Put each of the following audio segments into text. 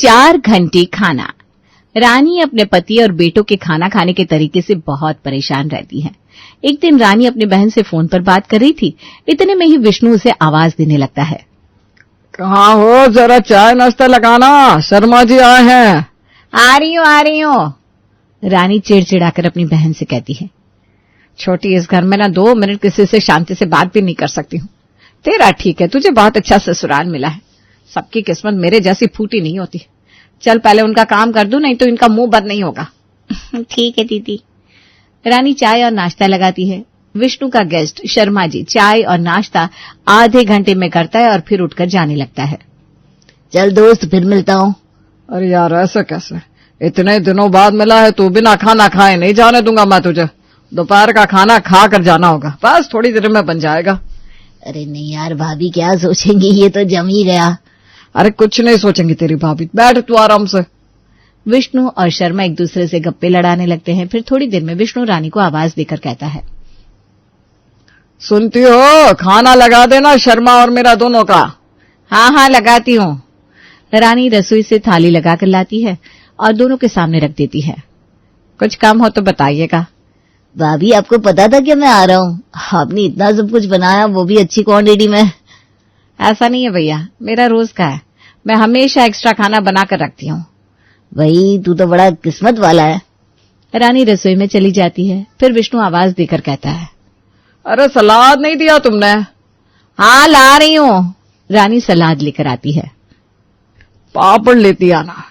4 घंटे खाना। रानी अपने पति और बेटों के खाना खाने के तरीके से बहुत परेशान रहती है। एक दिन रानी अपनी बहन से फोन पर बात कर रही थी। इतने में ही विष्णु उसे आवाज देने लगता है। कहाँ हो, जरा चाय नाश्ता लगाना, शर्मा जी आए हैं। आ रही हूँ। रानी चिड़चिड़ाकर अपनी बहन से कहती है। छोटी, इस घर में ना 2 मिनट किसी से शांति से बात भी नहीं कर सकती हूँ। तेरा ठीक है, तुझे बहुत अच्छा ससुराल मिला है। सबकी किस्मत मेरे जैसी फूटी नहीं होती। चल पहले उनका काम कर दूं, नहीं तो इनका मुंह बंद नहीं होगा। ठीक है दीदी। रानी चाय और नाश्ता लगाती है। विष्णु का गेस्ट शर्मा जी चाय और नाश्ता आधे घंटे में करता है और फिर उठकर जाने लगता है। चल दोस्त, फिर मिलता हूँ। अरे यार, ऐसा कैसे? इतने दिनों बाद मिला है, तू बिना खाना खाए नहीं जाने दूंगा मैं तुझे। दोपहर का खाना खा कर जाना होगा, बस थोड़ी देर में बन जाएगा। अरे नहीं यार, भाभी क्या सोचेंगी, ये तो जम ही गया। अरे कुछ नहीं सोचेंगी तेरी भाभी, बैठ तू आराम से। विष्णु और शर्मा एक दूसरे से गप्पे लड़ाने लगते हैं। फिर थोड़ी देर में विष्णु रानी को आवाज देकर कहता है। सुनती हो, खाना लगा देना शर्मा और मेरा दोनों का। हाँ लगाती हूँ। रानी रसोई से थाली लगाकर लाती है और दोनों के सामने रख देती है। कुछ काम हो तो बताइएगा। भाभी, आपको पता था कि मैं आ रहा हूँ? आपने इतना सब कुछ बनाया, वो भी अच्छी क्वांटिटी में। ऐसा नहीं है भैया, मेरा रोज का है। मैं हमेशा एक्स्ट्रा खाना बनाकर रखती हूँ। वही, तू तो बड़ा किस्मत वाला है। रानी रसोई में चली जाती है। फिर विष्णु आवाज देकर कहता है। अरे सलाद नहीं दिया तुमने? हाँ ला रही हूँ। रानी सलाद लेकर आती है। पापड़ लेती आना,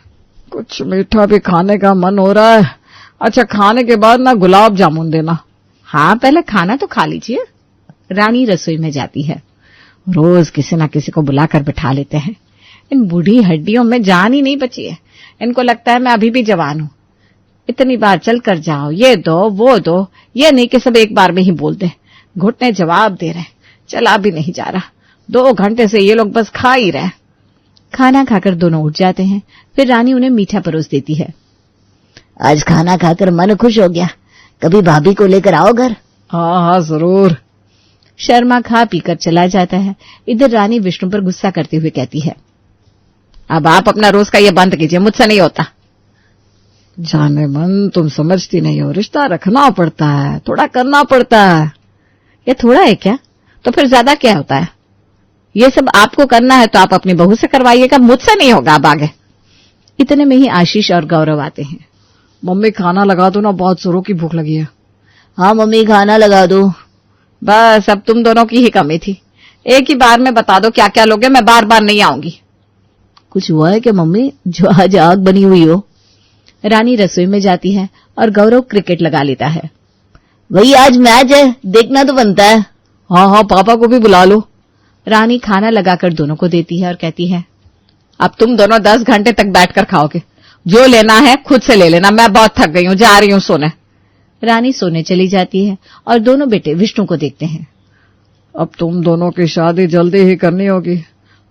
कुछ मीठा भी खाने का मन हो रहा है। अच्छा, खाने के बाद ना गुलाब जामुन देना। हाँ, पहले खाना तो खा लीजिए। रानी रसोई में जाती है। रोज किसी न किसी को बुलाकर बिठा लेते हैं। इन बूढ़ी हड्डियों में जान ही नहीं बची है। इनको लगता है मैं अभी भी जवान हूँ। इतनी बार चल कर जाओ, ये दो वो दो, ये नहीं कि सब एक बार में ही बोल दे। घुटने जवाब दे रहे, चला भी नहीं जा रहा। 2 घंटे से ये लोग बस खा ही रहे। खाना खाकर दोनों उठ जाते हैं। फिर रानी उन्हें मीठा परोस देती है। आज खाना खाकर मन खुश हो गया, कभी भाभी को लेकर आओ घर। हाँ जरूर। शर्मा खा पीकर चला जाता है। इधर रानी विष्णु पर गुस्सा करते हुए कहती है। अब आप अपना रोज का ये बंद कीजिए, मुझसे नहीं होता। जाने मन, तुम समझती नहीं हो, रिश्ता रखना पड़ता है, थोड़ा करना पड़ता है। ये थोड़ा है क्या? तो फिर ज्यादा क्या होता है? ये सब आपको करना है तो आप अपनी बहू से करवाइएगा, मुझसे नहीं होगा अब आगे। इतने में ही आशीष और गौरव आते हैं। मम्मी खाना लगा दो ना, बहुत जोरों की भूख लगी है। हाँ मम्मी, खाना लगा दो। बस अब तुम दोनों की ही कमी थी। एक ही बार में बता दो क्या क्या लोगे, मैं बार बार नहीं आऊंगी। कुछ हुआ है क्या मम्मी, जो आज आग बनी हुई हो? रानी रसोई में जाती है और गौरव क्रिकेट लगा लेता है। वही, आज मैच है, देखना तो बनता है। हाँ, पापा को भी बुला लो। रानी खाना लगाकर दोनों को देती है और कहती है। अब तुम दोनों 10 घंटे तक बैठकर खाओगे। जो लेना है खुद से ले लेना, मैं बहुत थक गई हूँ, जा रही हूँ सोने। रानी सोने चली जाती है और दोनों बेटे विष्णु को देखते हैं। अब तुम दोनों की शादी जल्दी ही करनी होगी,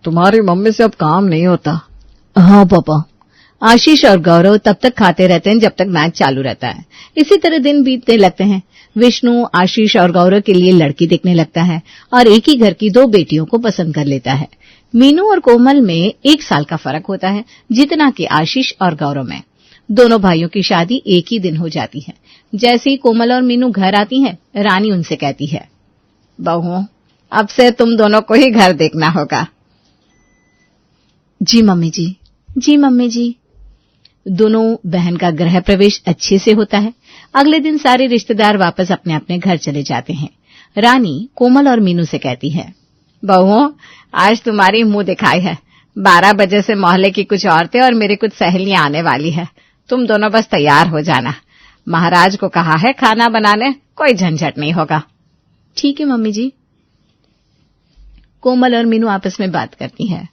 तुम्हारी मम्मी से अब काम नहीं होता। हाँ पापा। आशीष और गौरव तब तक खाते रहते हैं जब तक मैच चालू रहता है। इसी तरह दिन बीतने लगते हैं। विष्णु आशीष और गौरव के लिए लड़की देखने लगता है और एक ही घर की 2 बेटियों को पसंद कर लेता है। मीनू और कोमल में 1 साल का फर्क होता है, जितना कि आशीष और गौरव में। दोनों भाइयों की शादी एक ही दिन हो जाती है। जैसे ही कोमल और मीनू घर आती हैं, रानी उनसे कहती है। बहू, अब से तुम दोनों को ही घर देखना होगा। जी मम्मी जी। जी मम्मी जी। दोनों बहन का गृह प्रवेश अच्छे से होता है। अगले दिन सारे रिश्तेदार वापस अपने अपने घर चले जाते हैं। रानी कोमल और मीनू से कहती है। बहू, आज तुम्हारी मुंह दिखाई है। 12 बजे से मोहल्ले की कुछ औरतें और मेरी कुछ सहेलियां आने वाली है। तुम दोनों बस तैयार हो जाना। महाराज को कहा है खाना बनाने, कोई झंझट नहीं होगा। ठीक है मम्मी जी। कोमल और मीनू आपस में बात करती हैं।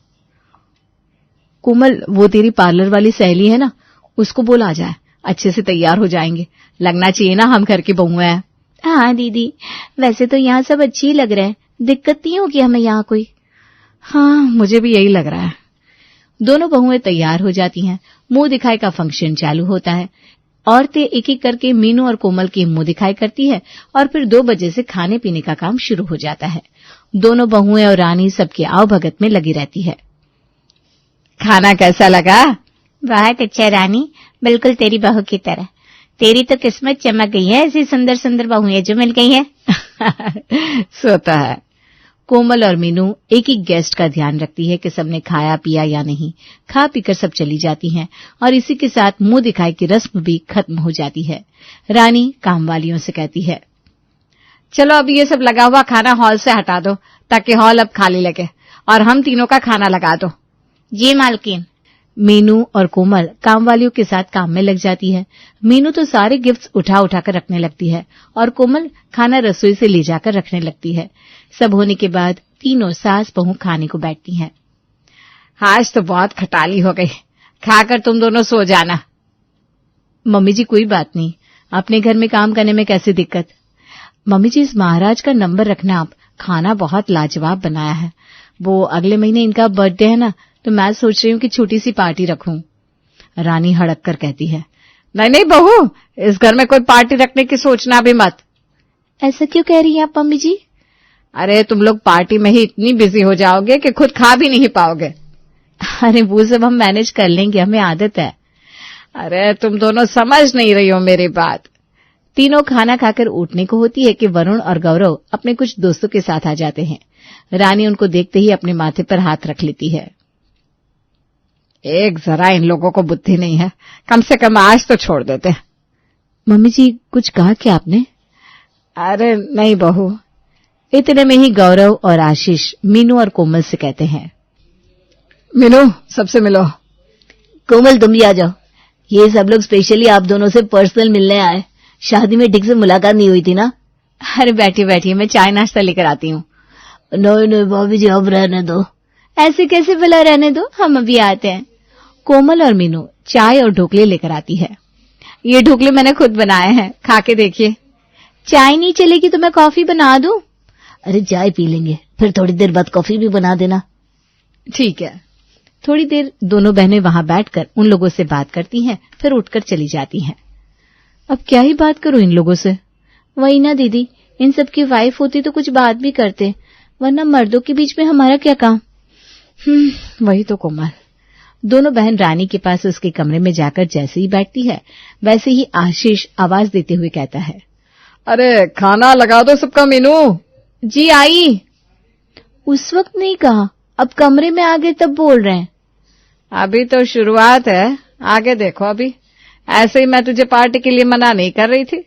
कोमल, वो तेरी पार्लर वाली सहेली है ना, उसको बोल आ जाए, अच्छे से तैयार हो जाएंगे। लगना चाहिए ना हम घर की बहू हैं। हाँ दीदी, वैसे तो यहाँ सब अच्छी लग रहे हैं, दिक्कत नहीं होगी हमें यहाँ कोई। हाँ, मुझे भी यही लग रहा है। दोनों बहुएं तैयार हो जाती हैं। मुंह दिखाई का फंक्शन चालू होता है। औरतें एक एक करके मीनू और कोमल की मुंह दिखाई करती है और फिर 2 बजे से खाने पीने का काम शुरू हो जाता है। दोनों बहुएं और रानी सबके आवभगत में लगी रहती है। खाना कैसा लगा? बहुत अच्छा रानी, बिल्कुल तेरी बहू की तरह। तेरी तो किस्मत चमक गई है, ऐसी सुंदर सुंदर बहुएं जो मिल गई है। सोता है। कोमल और मीनू एक ही गेस्ट का ध्यान रखती है कि सबने खाया पिया या नहीं। खा पीकर सब चली जाती हैं और इसी के साथ मुंह दिखाई की रस्म भी खत्म हो जाती है। रानी काम वालियों से कहती है, चलो अब ये सब लगा हुआ खाना हॉल से हटा दो ताकि हॉल अब खाली लगे, और हम तीनों का खाना लगा दो। जी मालकिन। मीनू और कोमल काम वालियों के साथ काम में लग जाती है। मीनू तो सारे गिफ्ट्स उठा उठा कर रखने लगती है और कोमल खाना रसोई से ले जाकर रखने लगती है। सब होने के बाद तीनों सास बहू खाने को बैठती हैं। आज तो बहुत खटाली हो गई, खाकर तुम दोनों सो जाना। मम्मी जी कोई बात नहीं, अपने घर में काम करने में कैसी दिक्कत। मम्मी जी इस महाराज का नंबर रखना आप, खाना बहुत लाजवाब बनाया है। वो अगले महीने इनका बर्थडे है ना, तो मैं सोच रही हूँ कि छोटी सी पार्टी रखूं। रानी हड़क कर कहती है, नहीं नहीं बहू, इस घर में कोई पार्टी रखने की सोचना भी मत। ऐसा क्यों कह रही हैं आप मम्मी जी? अरे तुम लोग पार्टी में ही इतनी बिजी हो जाओगे कि खुद खा भी नहीं पाओगे। अरे वो सब हम मैनेज कर लेंगे, हमें आदत है। अरे तुम दोनों समझ नहीं रही हो मेरी बात। तीनों खाना खाकर उठने को होती है कि वरुण और गौरव अपने कुछ दोस्तों के साथ आ जाते हैं। रानी उनको देखते ही अपने माथे पर हाथ रख लेती है। एक जरा इन लोगों को बुद्धि नहीं है, कम से कम आज तो छोड़ देते। मम्मी जी कुछ कहा क्या आपने? अरे नहीं बहू। इतने में ही गौरव और आशीष मीनू और कोमल से कहते हैं, मीनू सबसे मिलो। कोमल तुम भी आ जाओ, ये सब लोग स्पेशली आप दोनों से पर्सनल मिलने आए। शादी में ठीक से मुलाकात नहीं हुई थी ना? अरे बैठिए बैठिए, मैं चाय नाश्ता लेकर आती हूँ। नहीं नहीं भाभी जी अब रहने दो। ऐसे कैसे भला रहने दो, हम अभी आते हैं। कोमल और मीनू चाय और ढोकले लेकर आती है। ये ढोकले मैंने खुद बनाए हैं, खा के देखिए। चाय नहीं चलेगी तो मैं कॉफी बना दूं? अरे चाय पी लेंगे, फिर थोड़ी देर बाद कॉफी भी बना देना। ठीक है। थोड़ी देर दोनों बहनें वहां बैठकर उन लोगों से बात करती हैं, फिर उठकर चली जाती हैं। अब क्या ही बात करूं इन लोगों से। वही ना दीदी, इन सब की वाइफ होती तो कुछ बात भी करते, वरना मर्दों के बीच में हमारा क्या काम। वही तो कोमल। दोनों बहन रानी के पास उसके कमरे में जाकर जैसे ही बैठती है, वैसे ही आशीष आवाज देते हुए कहता है, अरे खाना लगा दो सबका। मीनू जी आई। उस वक्त नहीं कहा, अब कमरे में आ गए तब बोल रहे हैं। अभी तो शुरुआत है, आगे देखो। अभी ऐसे ही मैं तुझे पार्टी के लिए मना नहीं कर रही थी।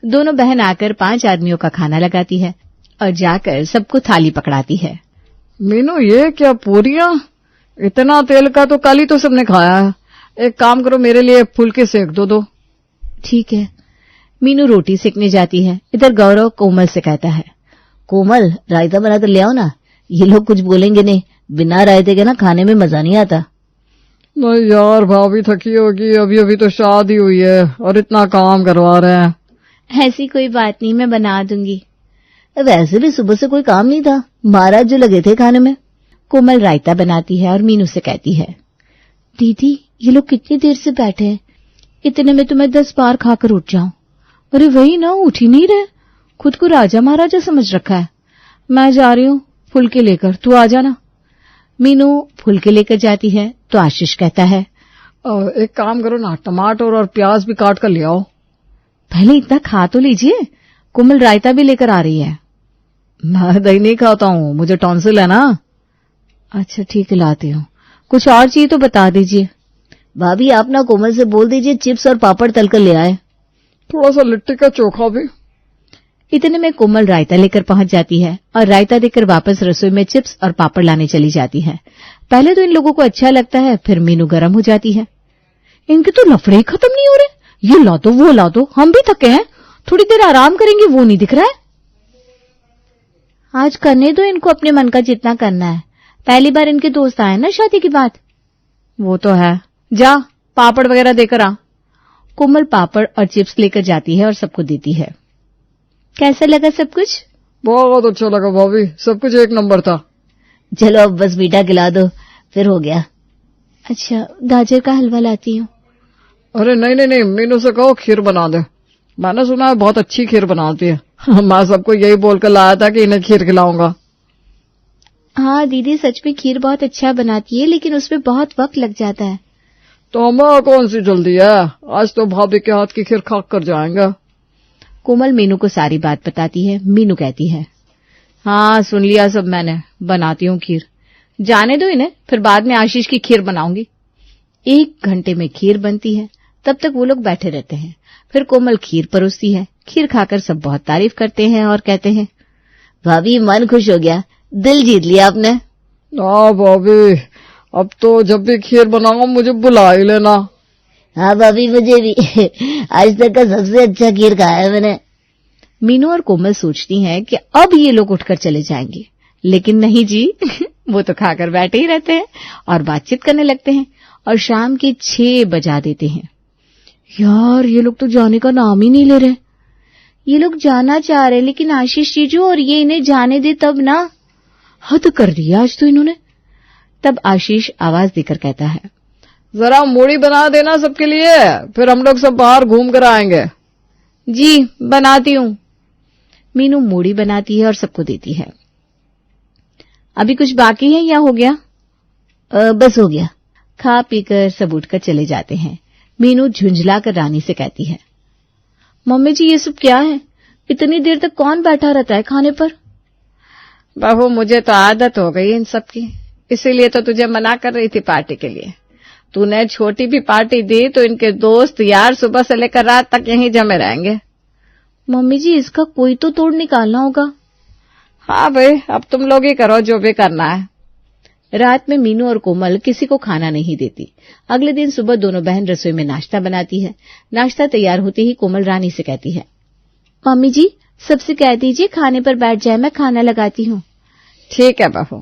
दोनों बहन आकर 5 आदमियों का खाना लगाती है और जाकर सबको थाली पकड़ाती है। मीनू ये क्या पूरियां? इतना तेल का तो कल ही तो सबने खाया है। एक काम करो, मेरे लिए फुलके सेक दो। ठीक है। मीनू रोटी सेकने जाती है। इधर गौरव कोमल से कहता है, कोमल रायता बना कर ले आओ ना, ये लोग कुछ बोलेंगे नहीं, बिना रायते के ना खाने में मजा नहीं आता। नहीं यार, भाभी थकी होगी, अभी अभी तो शादी हुई है और इतना काम करवा रहे हैं। ऐसी कोई बात नहीं, मैं बना दूंगी। वैसे भी सुबह से कोई काम नहीं था, महाराज जो लगे थे खाने में। कोमल रायता बनाती है और मीनू से कहती है, दीदी ये लोग कितनी देर से बैठे हैं, इतने में तो मैं 10 बार खाकर उठ जाऊं। अरे वही ना, उठ ही नहीं रहे, खुद को राजा महाराजा समझ रखा है। मैं जा रही हूँ फुलके लेकर, तू आ जाना। मीनू फुलके लेकर जाती है तो आशीष कहता है, एक काम करो ना, टमाटर और प्याज भी काट कर ले आओ। पहले इतना खा तो लीजिए, कोमल रायता भी लेकर आ रही है। मैं दही नहीं खाता हूँ, मुझे टॉन्सिल है ना। अच्छा ठीक है, लाती हूँ। कुछ और चाहिए तो बता दीजिए। भाभी आप ना कोमल से बोल दीजिए चिप्स और पापड़ तल कर ले आए। थोड़ा सा लिट्टी का चोखा भी। इतने में कोमल रायता लेकर पहुंच जाती है और रायता देकर वापस रसोई में चिप्स और पापड़ लाने चली जाती है। पहले तो इन लोगों को अच्छा लगता है, फिर मीनू गर्म हो जाती है। इनके तो लफड़े खत्म नहीं हो रहे, ये ला दो वो ला दो, हम भी थके हैं, थोड़ी देर आराम करेंगे वो नहीं दिख रहा है। आज करने दो इनको अपने मन का जितना करना है, पहली बार इनके दोस्त आए ना शादी के बाद। वो तो है, जा पापड़ वगैरह देकर आ। कोमल पापड़ और चिप्स लेकर जाती है और सबको देती है। कैसा लगा सब कुछ? बहुत अच्छा लगा भाभी, सब कुछ एक नंबर था। चलो अब बस मीठा खिला दो, फिर हो गया। अच्छा गाजर का हलवा लाती हूँ। अरे नहीं नहीं नहीं, मीनू से कहो खीर बना दे, मैंने सुना है बहुत अच्छी खीर बनाती है। मैं सबको यही बोलकर लाया था कि इन्हें खीर खिलाऊंगा। हाँ दीदी सच में खीर बहुत अच्छा बनाती है, लेकिन उसमें बहुत वक्त लग जाता है। तो हमें कौन सी जल्दी है, आज तो भाभी के हाथ की खीर खा कर जाएंगे। कोमल मीनू को सारी बात बताती है। मीनू कहती है, हाँ सुन लिया सब मैंने, बनाती हूँ खीर, जाने दो इन्हें, फिर बाद में आशीष की खीर बनाऊंगी। 1 घंटे में खीर बनती है। तब तक वो लोग बैठे रहते हैं। फिर कोमल खीर परोसती है। खीर खाकर सब बहुत तारीफ करते हैं और कहते हैं, भाभी मन खुश हो गया, दिल जीत लिया आपने। हाँ भाभी, अब तो जब भी खीर बनाओ मुझे बुला ही लेना। हाँ भाभी, मुझे भी आज तक का सबसे अच्छा खीर खाया है मैंने। मीनू और कोमल सोचती हैं कि अब ये लोग उठकर चले जाएंगे, लेकिन नहीं जी वो तो खाकर बैठे ही रहते हैं और बातचीत करने लगते हैं और शाम के 6 बजा देते हैं। यार ये लोग तो जाने का नाम ही नहीं ले रहे। ये लोग जाना चाह रहे लेकिन आशीष जीजू और ये इन्हें जाने दे तब ना, हद कर दिया आज तो इन्होंने। तब आशीष आवाज देकर कहता है, जरा मूढ़ी बना देना सबके लिए, फिर हम लोग सब बाहर घूम कर आएंगे। जी बनाती हूँ। मीनू मूढ़ी बनाती है और सबको देती है। अभी कुछ बाकी है या हो गया? बस हो गया। खा पीकर सब उठकर चले जाते हैं। मीनू झुंझलाकर रानी से कहती है, मम्मी जी ये सब क्या है? इतनी देर तक कौन बैठा रहता है खाने पर? बहू मुझे तो आदत हो गई इन सब की, इसीलिए तो तुझे मना कर रही थी पार्टी के लिए। तूने छोटी भी पार्टी दी तो इनके दोस्त यार सुबह से लेकर रात तक यहीं जमे रहेंगे। मम्मी जी इसका कोई तो तोड़ निकालना होगा। हाँ भाई, अब तुम लोग ही करो जो भी करना है। रात में मीनू और कोमल किसी को खाना नहीं देती। अगले दिन सुबह दोनों बहन रसोई में नाश्ता बनाती है। नाश्ता तैयार होते ही कोमल रानी से कहती है, मम्मी जी सबसे कह दीजिए खाने पर बैठ जाए, मैं खाना लगाती हूँ। ठीक है बहू।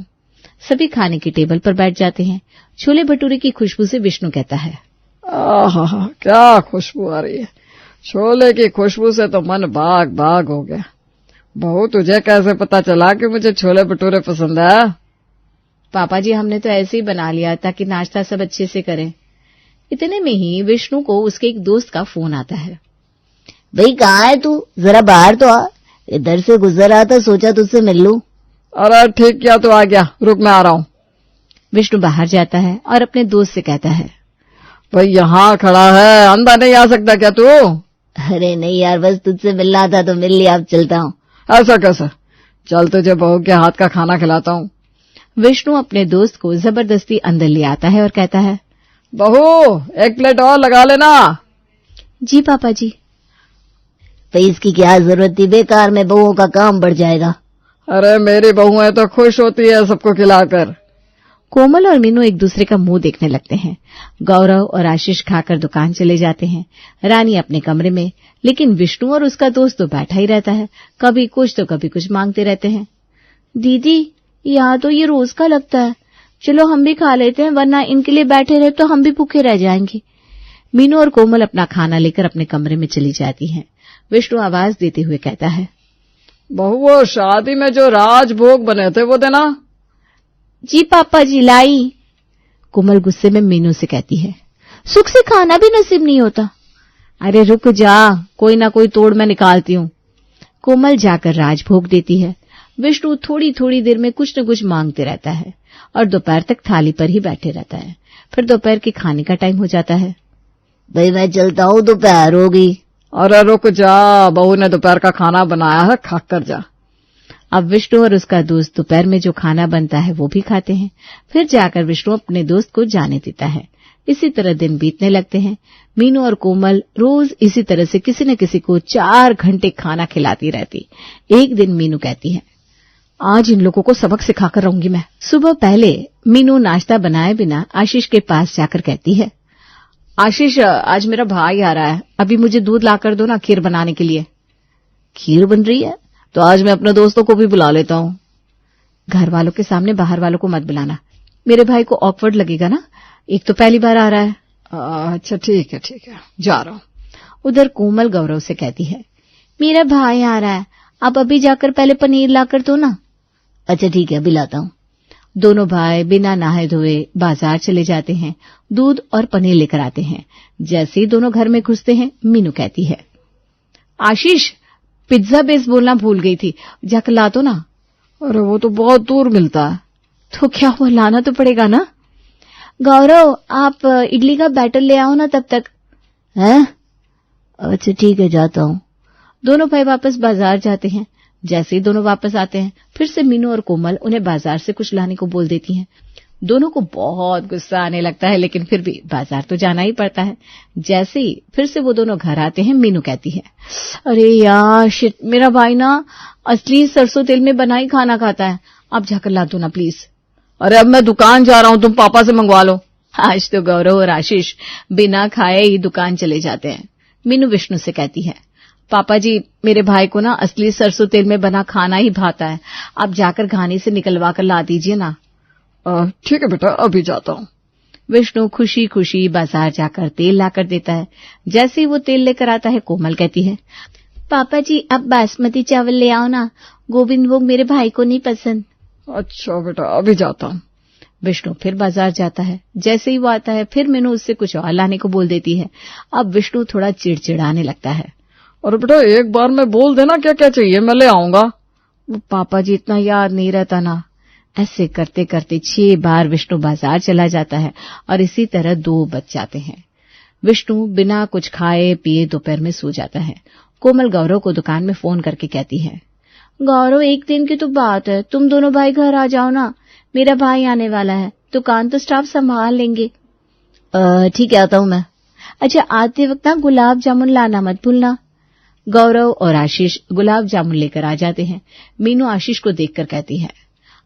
सभी खाने की टेबल पर बैठ जाते हैं। छोले भटूरे की खुशबू से विष्णु कहता है, आहा क्या खुशबू आ रही है। छोले की खुशबू से तो मन बाग बाग हो गया। बहू तुझे कैसे पता चला कि मुझे छोले भटूरे पसंद है? पापा जी हमने तो ऐसे ही बना लिया ताकि नाश्ता सब अच्छे से करें। इतने में ही विष्णु को उसके एक दोस्त का फोन आता है। भाई कहाँ है तू, जरा बाहर तो आ, इधर से गुजर रहा था, सोचा तुझसे मिल लूं। अरे ठीक किया, तो आ गया, रुक मैं आ रहा हूँ। विष्णु बाहर जाता है और अपने दोस्त से कहता है, भाई यहाँ खड़ा है, अंदर नहीं आ सकता क्या तू? अरे नहीं यार, बस तुझसे मिलना था तो मिल लिया, अब चलता हूँ। ऐसा कैसे? चल तुझे बहू के हाथ का खाना खिलाता हूँ। विष्णु अपने दोस्त को जबरदस्ती अंदर ले आता है और कहता है, बहू 1 प्लेट और लगा लेना। जी पापा जी। भाई इसकी क्या जरूरत थी, बेकार में बहुओं का काम बढ़ जाएगा। अरे मेरी बहू है तो खुश होती है सबको खिलाकर। कोमल और मीनू एक दूसरे का मुंह देखने लगते हैं। गौरव और आशीष खाकर दुकान चले जाते हैं। रानी अपने कमरे में, लेकिन विष्णु और उसका दोस्त तो बैठा ही रहता है। कभी कुछ तो कभी कुछ मांगते रहते हैं। दीदी यहाँ तो ये रोज का लगता है, चलो हम भी खा लेते हैं, वरना इनके लिए बैठे रहे तो हम भी भूखे रह जाएंगे। मीनू और कोमल अपना खाना लेकर अपने कमरे में चली जाती हैं। विष्णु आवाज देते हुए कहता है, बहू वो शादी में जो राजभोग बने थे वो देना। जी पापा जी लाई। कोमल गुस्से में मीनू से कहती है, सुख से खाना भी नसीब नहीं होता। अरे रुक जा, कोई ना कोई तोड़ मैं निकालती हूँ। कोमल जाकर राजभोग देती है। विष्णु थोड़ी थोड़ी देर में कुछ न कुछ मांगते रहता है और दोपहर तक थाली पर ही बैठे रहता है। फिर दोपहर के खाने का टाइम हो जाता है। भाई मैं चलता हूँ, दोपहर हो गई। अरे रुक जा, बहू ने दोपहर का खाना बनाया है, खा कर जा। अब विष्णु और उसका दोस्त दोपहर में जो खाना बनता है वो भी खाते हैं। फिर जाकर विष्णु अपने दोस्त को जाने देता है। इसी तरह दिन बीतने लगते हैं। मीनू और कोमल रोज इसी तरह से किसी न किसी को 4 घंटे खाना खिलाती रहती। एक दिन मीनू कहती है, आज इन लोगों को सबक सिखाकर रहूंगी मैं। सुबह पहले मीनू नाश्ता बनाए बिना आशीष के पास जाकर कहती है, आशीष आज मेरा भाई आ रहा है, अभी मुझे दूध लाकर दो ना खीर बनाने के लिए। खीर बन रही है तो आज मैं अपने दोस्तों को भी बुला लेता हूँ। घर वालों के सामने बाहर वालों को मत बुलाना, मेरे भाई को ऑकवर्ड लगेगा ना, एक तो पहली बार आ रहा है। अच्छा ठीक है जा रहा हूँ। उधर कोमल गौरव से कहती है, मेरा भाई आ रहा है, आप अभी जाकर पहले पनीर लाकर दो ना। अच्छा ठीक है, अभी लाता हूँ। दोनों भाई बिना नहाए धोए बाजार चले जाते हैं। दूध और पनीर लेकर आते हैं। जैसे ही दोनों घर में घुसते हैं, मीनू कहती है, आशीष पिज्जा बेस बोलना भूल गई थी, जाकर ला दो ना। अरे वो तो बहुत दूर मिलता है। तो क्या हुआ, लाना तो पड़ेगा ना। गौरव आप इडली का बैटर ले आओ ना तब तक। हैं? अच्छा ठीक है, जाता हूँ। दोनों भाई वापस बाजार जाते हैं। जैसे ही दोनों वापस आते हैं, फिर से मीनू और कोमल उन्हें बाजार से कुछ लाने को बोल देती हैं। दोनों को बहुत गुस्सा आने लगता है, लेकिन फिर भी बाजार तो जाना ही पड़ता है। जैसे ही फिर से वो दोनों घर आते हैं, मीनू कहती है, अरे यार शिट, मेरा भाई ना असली सरसों तेल में बना ही खाना खाता है, आप जाकर ला दो ना प्लीज। अरे अब मैं दुकान जा रहा हूँ, तुम पापा से मंगवा लो। आज तो गौरव और आशीष बिना खाए ही दुकान चले जाते हैं। मीनू विष्णु से कहती है, पापा जी मेरे भाई को ना असली सरसों तेल में बना खाना ही भाता है, आप जाकर घानी से निकलवा कर ला दीजिए ना। ठीक है बेटा, अभी जाता हूँ। विष्णु खुशी खुशी बाजार जाकर तेल लाकर देता है। जैसे ही वो तेल लेकर आता है, कोमल कहती है, पापा जी आप बासमती चावल ले आओ ना, गोविंद भोग मेरे भाई को नहीं पसंद। अच्छा बेटा, अभी जाता हूँ। विष्णु फिर बाजार जाता है। जैसे ही वो आता है, फिर मीनू उससे कुछ और लाने को बोल देती है। अब विष्णु थोड़ा चिड़चिड़ाने लगता है। अरे बेटा एक बार में बोल देना क्या क्या चाहिए, मैं ले आऊंगा। पापा जी इतना याद नहीं रहता ना। ऐसे करते करते 6 बार विष्णु बाजार चला जाता है और इसी तरह 2 बज जाते हैं। विष्णु बिना कुछ खाए पिए दोपहर में सो जाता है। कोमल गौरव को दुकान में फोन करके कहती है, गौरव एक दिन की तो बात है, तुम दोनों भाई घर आ जाओ ना, मेरा भाई आने वाला है, दुकान तो स्टाफ संभाल लेंगे। ठीक है, आता हूँ मैं। अच्छा आते वक्त ना गुलाब जामुन लाना मत भूलना। गौरव और आशीष गुलाब जामुन लेकर आ जाते हैं। मीनू आशीष को देखकर कहती है,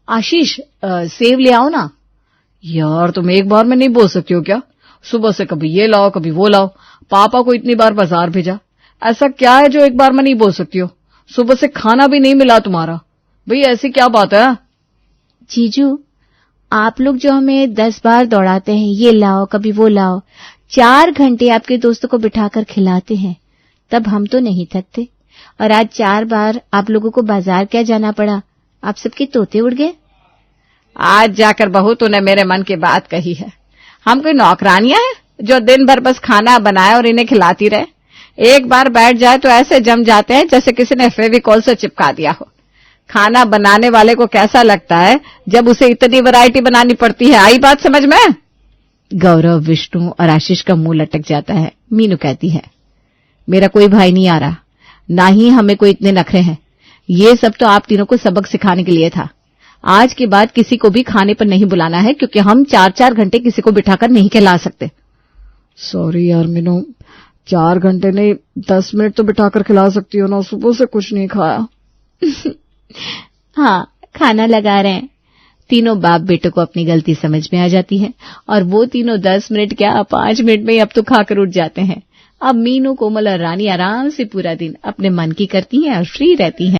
आशीष सेव ले आओ ना। यार तुम एक बार में नहीं बोल सकती हो क्या? सुबह से कभी ये लाओ कभी वो लाओ, पापा को इतनी बार बाजार भेजा, ऐसा क्या है जो एक बार में नहीं बोल सकती हो? सुबह से खाना भी नहीं मिला तुम्हारा, भाई ऐसी क्या बात है? जीजू आप लोग जो हमें 10 बार दौड़ाते हैं, ये लाओ कभी वो लाओ, 4 घंटे आपके दोस्तों को बिठाकर खिलाते हैं, तब हम तो नहीं थकते। और आज 4 बार आप लोगों को बाजार क्या जाना पड़ा, आप सबके तोते उड़ गए। आज जाकर बहू तूने मेरे मन की बात कही है। हम कोई नौकरानियां हैं जो दिन भर बस खाना बनाए और इन्हें खिलाती रहे? एक बार बैठ जाए तो ऐसे जम जाते हैं जैसे किसी ने फेविकॉल से चिपका दिया हो। खाना बनाने वाले को कैसा लगता है जब उसे इतनी वैरायटी बनानी पड़ती है, आई बात समझ में? गौरव, विष्णु और आशीष का मुंह लटक जाता है। मीनू कहती है, मेरा कोई भाई नहीं आ रहा, ना ही हमें कोई इतने नखरे हैं। ये सब तो आप तीनों को सबक सिखाने के लिए था। आज के बाद किसी को भी खाने पर नहीं बुलाना है, क्योंकि हम 4-4 घंटे किसी को बिठाकर नहीं खिला सकते। सॉरी यार मीनू, 4 घंटे नहीं 10 मिनट तो बिठाकर खिला सकती हो ना, सुबह से कुछ नहीं खाया। हाँ खाना लगा रहे हैं। तीनों बाप बेटों को अपनी गलती समझ में आ जाती है और वो तीनों 10 मिनट क्या 5 मिनट में ही अब तो खाकर उठ जाते हैं। अब मीनू, कोमल और रानी आराम से पूरा दिन अपने मन की करती हैं और फ्री रहती हैं।